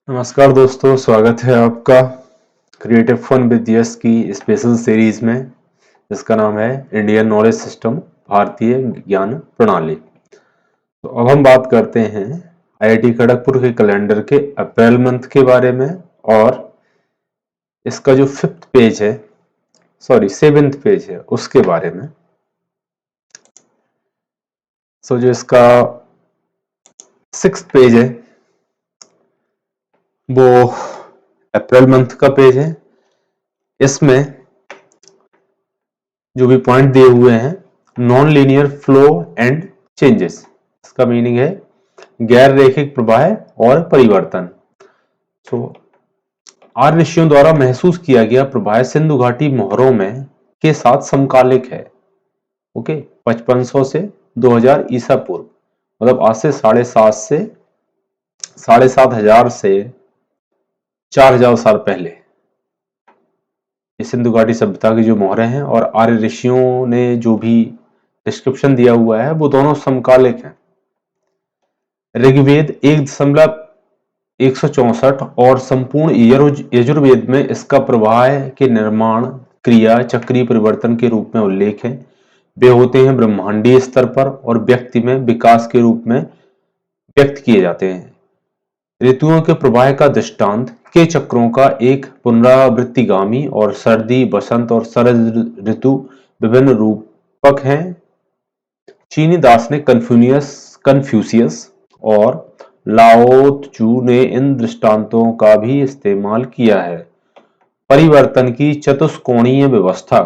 नमस्कार दोस्तों, स्वागत है आपका क्रिएटिव फन विद यस की स्पेशल सीरीज में जिसका नाम है इंडियन नॉलेज सिस्टम भारतीय ज्ञान प्रणाली। तो अब हम बात करते हैं आईआईटी खड़गपुर के कैलेंडर के अप्रैल मंथ के बारे में और इसका जो सेवेंथ पेज है उसके बारे में। जो इसका सिक्स्थ पेज है वो अप्रैल मंथ का पेज है। इसमें जो भी पॉइंट दिए हुए हैं, non linear flow and changes, इसका मीनिंग है गैर रेखिक प्रवाह और परिवर्तन। आर्य ऋषियों द्वारा महसूस किया गया प्रवाह सिंधु घाटी मोहरों में के साथ समकालिक है। ओके, 5500 से 2000 ईसा पूर्व, मतलब आज से 7,500 से 4000 साल पहले सिंधु घाटी सभ्यता की जो मोहरें हैं और आर्य ऋषियों ने जो भी डिस्क्रिप्शन दिया हुआ है वो दोनों समकालिक हैं। ऋग्वेद 1.164 और संपूर्ण यजुर्वेद में इसका प्रवाह के निर्माण क्रिया चक्रीय परिवर्तन के रूप में उल्लेख है। वे होते हैं ब्रह्मांडीय स्तर पर और व्यक्ति में विकास के रूप में व्यक्त किए जाते हैं। ऋतुओं के प्रवाह का दृष्टांत के चक्रों का एक पुनरावृत्तिगामी और सर्दी, बसंत और शरद ऋतु विभिन्न रूपक हैं। चीनी दास ने कन्फ्यूशियस और लाओ त्जू ने इन दृष्टांतों का भी इस्तेमाल किया है। परिवर्तन की चतुष्कोणीय व्यवस्था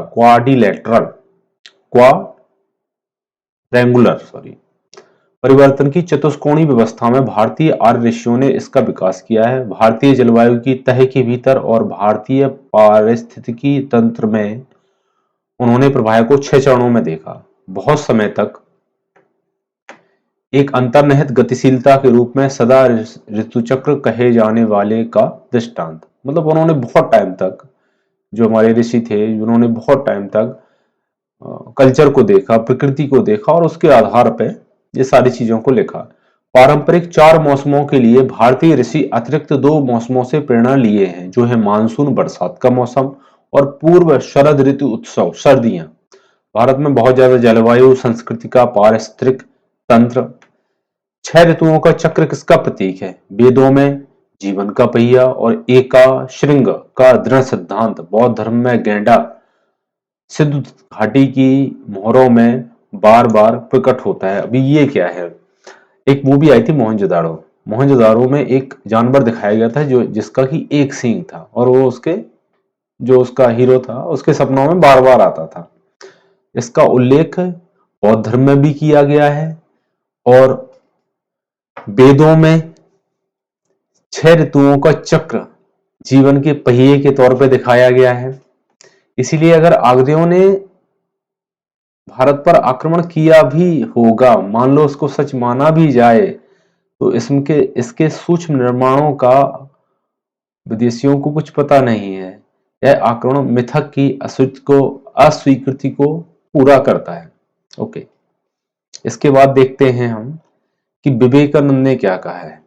परिवर्तन की चतुष्कोणीय व्यवस्था में भारतीय आर्य ऋषियों ने इसका विकास किया है। भारतीय जलवायु की तह के भीतर और भारतीय पारिस्थितिकी तंत्र में उन्होंने प्रवाह को 6 चरणों में देखा। बहुत समय तक एक अंतर्निहित गतिशीलता के रूप में सदा ऋतुचक्र कहे जाने वाले का दृष्टांत, मतलब उन्होंने बहुत टाइम तक, जो हमारे ऋषि थे, उन्होंने बहुत टाइम तक कल्चर को देखा, प्रकृति को देखा और उसके आधार पे ये सारी चीजों को लिखा। पारंपरिक 4 मौसमों के लिए भारतीय ऋषि अतिरिक्त 2 मौसमों से प्रेरणा लिए हैं, जो है मानसून बरसात का मौसम और पूर्व शरद ऋतु उत्सव सर्दियां। भारत में बहुत ज्यादा जलवायु, संस्कृति का पारिस्थितिक तंत्र। 6 ऋतुओं का चक्र किसका प्रतीक है? वेदों में जीवन का पहिया और एका श्रृंग का दृढ़ सिद्धांत, बौद्ध धर्म में गेंडा सिंधु घाटी की मोहरों में बार बार प्रकट होता है। अभी ये क्या है, एक मूवी आई थी मोहनजोदाड़ो। मोहनजोदाड़ो में एक जानवर दिखाया गया था जो जिसका की एक सींग था और वो जो उसका हीरो था उसके सपनों में बार बार आता था। इसका उल्लेख बौद्ध धर्म में भी किया गया है और वेदों में 6 ऋतुओं का चक्र जीवन के पहिए के तौर पर दिखाया गया है। इसीलिए अगर आर्यों ने भारत पर आक्रमण किया भी होगा, मान लो उसको सच माना भी जाए, तो इसके सूक्ष्म निर्माणों का विदेशियों को कुछ पता नहीं है। यह आक्रमण मिथक की अस्वीकृति को पूरा करता है। ओके, इसके बाद देखते हैं हम कि विवेकानंद ने क्या कहा है।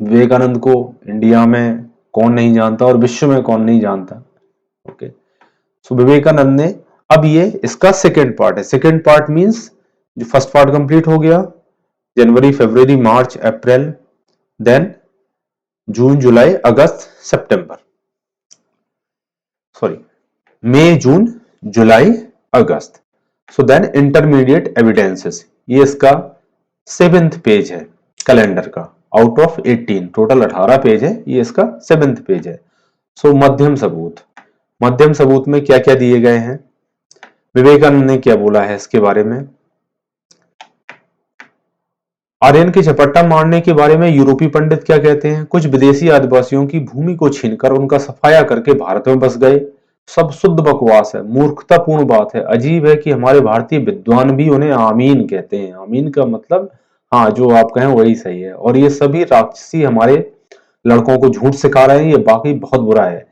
विवेकानंद को इंडिया में कौन नहीं जानता और विश्व में कौन नहीं जानता। ओके, सो विवेकानंद ने, अब ये इसका सेकेंड पार्ट है। सेकेंड पार्ट मींस जो फर्स्ट पार्ट कंप्लीट हो गया, जनवरी, फरवरी, मार्च, अप्रैल, देन जून, जुलाई, अगस्त, सितंबर, मई, जून, जुलाई, अगस्त। सो देन इंटरमीडिएट एविडेंसेस, ये इसका 7th पेज है कैलेंडर का। आउट ऑफ 18, टोटल 18 पेज है, ये इसका 7th पेज है। सो मध्यम सबूत में क्या क्या दिए गए हैं, विवेकानंद ने क्या बोला है इसके बारे में। आर्यन के झपट्टा मारने के बारे में यूरोपीय पंडित क्या कहते हैं? कुछ विदेशी आदिवासियों की भूमि को छीनकर उनका सफाया करके भारत में बस गए। सब शुद्ध बकवास है, मूर्खतापूर्ण बात है। अजीब है कि हमारे भारतीय विद्वान भी उन्हें आमीन कहते हैं। आमीन का मतलब हाँ, जो आप कहें वही सही है। और ये सभी राक्षसी हमारे लड़कों को झूठ सिखा रहे हैं, ये बाकी बहुत बुरा है।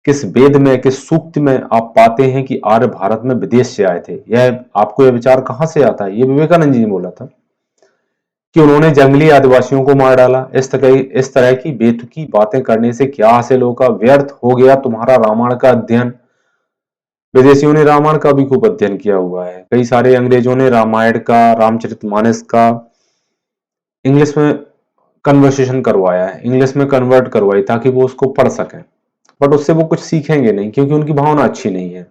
किस वेद में, किस सूक्त में आप पाते हैं कि आर्य भारत में विदेश से आए थे? यह आपको यह विचार कहां से आता है? ये विवेकानंद जी ने बोला था। कि उन्होंने जंगली आदिवासियों को मार डाला। इस तरह की बेतुकी बातें करने से क्या हासिल होगा? व्यर्थ हो गया तुम्हारा रामायण का अध्ययन। विदेशियों ने रामायण का भी खूब अध्ययन किया हुआ है। कई सारे अंग्रेजों ने रामायण का, रामचरितमानस का इंग्लिश में कन्वर्सेशन करवाया है, इंग्लिश में कन्वर्ट करवाई ताकि वो उसको पढ़ सकें, बट उससे वो कुछ सीखेंगे नहीं क्योंकि उनकी भावना अच्छी नहीं है।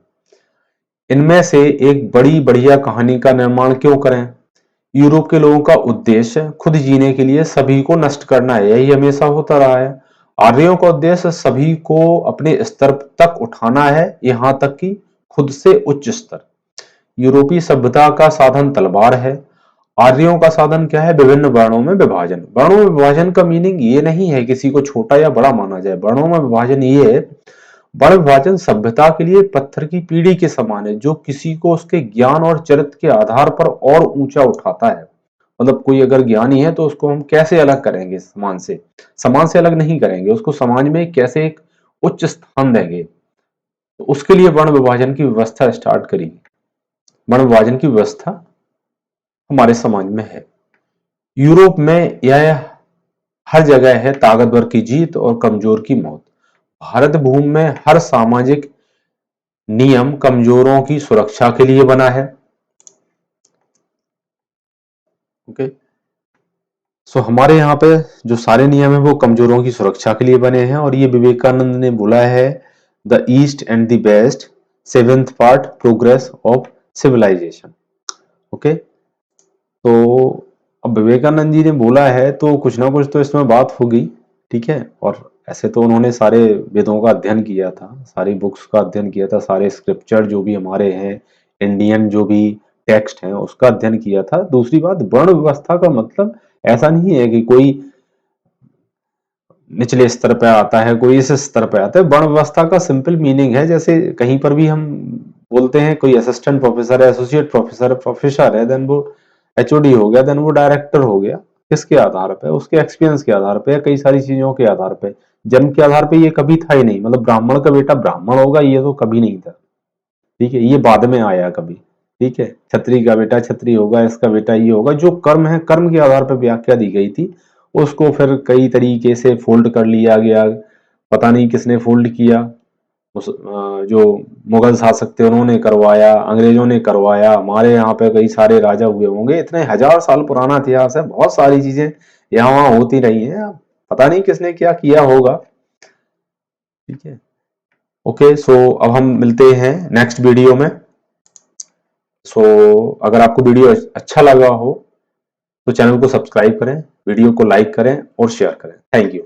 इनमें से एक बड़ी बढ़िया कहानी का निर्माण क्यों करें? यूरोप के लोगों का उद्देश्य खुद जीने के लिए सभी को नष्ट करना है, यही हमेशा होता रहा है। आर्यों का उद्देश्य सभी को अपने स्तर तक उठाना है, यहां तक कि खुद से उच्च स्तर। यूरोपीय सभ्यता का साधन तलवार है, आर्यों का साधन क्या है? विभिन्न वर्णों में विभाजन। वर्णों में विभाजन का मीनिंग ये नहीं है किसी को छोटा या बड़ा माना जाए। वर्णों में विभाजन ये है, वर्ण विभाजन सभ्यता के लिए पत्थर की पीढ़ी के समान है जो किसी को उसके ज्ञान और चरित्र के आधार पर और ऊंचा उठाता है। मतलब कोई अगर ज्ञानी है तो उसको हम कैसे अलग करेंगे? समान से अलग नहीं करेंगे, उसको समाज में कैसे एक उच्च स्थान देंगे, तो उसके लिए वर्ण विभाजन की व्यवस्था स्टार्ट करी। वर्ण विभाजन की व्यवस्था हमारे समाज में है। यूरोप में यह हर जगह है ताकतवर की जीत और कमजोर की मौत। भारत भूमि में हर सामाजिक नियम कमजोरों की सुरक्षा के लिए बना है। ओके, सो हमारे यहाँ पे जो सारे नियम है वो कमजोरों की सुरक्षा के लिए बने हैं, और ये विवेकानंद ने बोला है, the east and the west, seventh part, progress of civilisation. Okay, तो अब विवेकानंद जी ने बोला है तो कुछ ना कुछ तो इसमें बात होगी। ठीक है, और ऐसे तो उन्होंने सारे वेदों का अध्ययन किया था, सारी बुक्स का अध्ययन किया था, सारे स्क्रिप्चर जो भी हमारे हैं, इंडियन जो भी टेक्स्ट हैं उसका अध्ययन किया था। दूसरी बात, वर्ण व्यवस्था का मतलब ऐसा नहीं है कि कोई निचले स्तर पे आता है, कोई इस स्तर पे आता है। वर्ण व्यवस्था का सिंपल मीनिंग है, जैसे कहीं पर भी हम बोलते हैं कोई असिस्टेंट प्रोफेसर है, एसोसिएट प्रोफेसर है, प्रोफेसर है, देन वो एचओडी हो गया, देन वो डायरेक्टर हो गया। किसके आधार पे? उसके एक्सपीरियंस के आधार पे, कई सारी चीजों के आधार पे। जन्म के आधार पे ये कभी था ही नहीं। मतलब ब्राह्मण का बेटा ब्राह्मण होगा ये तो कभी नहीं था। ठीक है, ये बाद में आया कभी। ठीक है, क्षत्रिय का बेटा क्षत्रिय होगा, इसका बेटा ये होगा। जो कर्म है, कर्म के आधार पर व्याख्या दी गई थी, उसको फिर कई तरीके से फोल्ड कर लिया गया। पता नहीं किसने फोल्ड किया, जो मुगल शासक थे उन्होंने करवाया, अंग्रेजों ने करवाया, हमारे यहाँ पे कई सारे राजा हुए होंगे। इतने हजार साल पुराना इतिहास है, बहुत सारी चीजें यहाँ वहां होती रही हैं, पता नहीं किसने क्या किया होगा। ठीक है, ओके, सो अब हम मिलते हैं नेक्स्ट वीडियो में। सो अगर आपको वीडियो अच्छा लगा हो तो चैनल को सब्सक्राइब करें, वीडियो को लाइक करें और शेयर करें। Thank you.